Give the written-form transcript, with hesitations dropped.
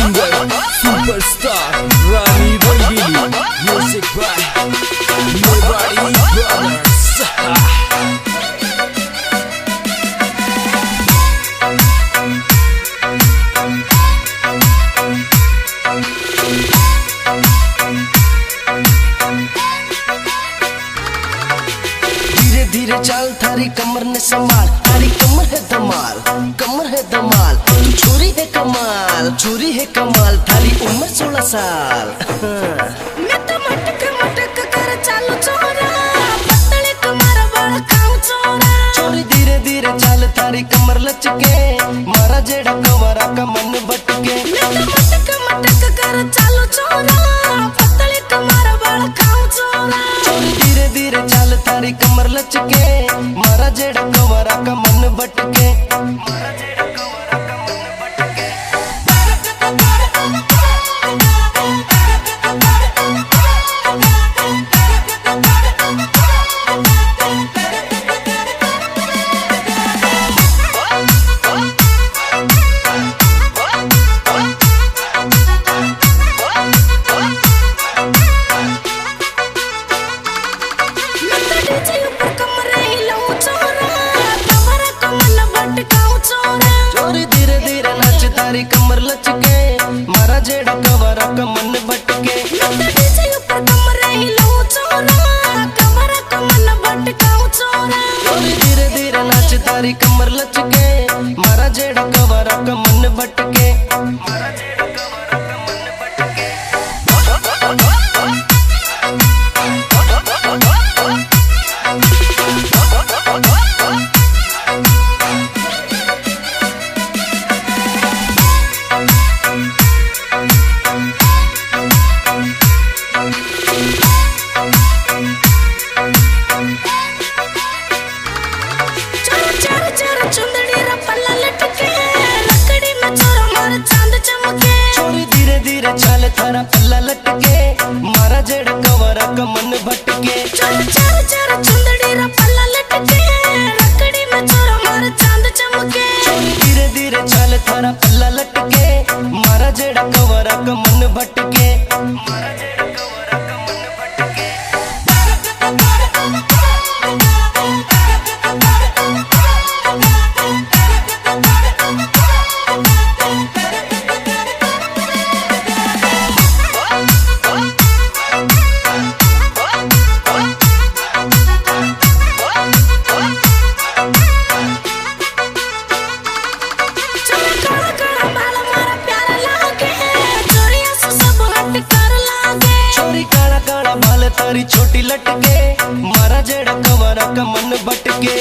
singer, superstar, Rani Rangili. Music by Nobody Brothers. धीरे धीरे चाल थारी कमर ने संभाल, थारी कमर है धमाल, कमर है धमाल। तू छोरी है कमाल, छोरी है कमाल, थारी उम्र 16 साल। मैं तो मटक कर चालू छोरा, पतले कमर बड़ा काम छोरा। छोरी धीरे धीरे चाल थारी कमर लचके, मारा जेड़ा कमरा का मन भटके। मैं तो मटक कर चालू छोरा, पतले कमर बड़ा काम छोरा। छोरी धीरे धीरे चाल थारी कमर लचके, मारा जेड़ा कमरा का मन भटके। मारा जेड़ा कमरा का मन भटके। धीरे धीरे नाच तारी कमर लचके, मारा जेड़ा कमरा का मन भटके। धीरे धीरे नाच तारी कमर लचके, मारा जेड़ा कमरा का मन भटके। मारा जेड़ा कमरा का मन भटके। छोरी धीरे धीरे चाल थारा पल्ला लटके, मारा जेड़ा कमरा का मन भटके। छोरी धीरे धीरे चाल थारा पल्ला लटके, मारा जेड़ा कमरा का मन भटके। मारा जेड़ा कमरा का मन भटके। छोरी छोटी लटके, मारा जेड़ा कमरा का मन भटके।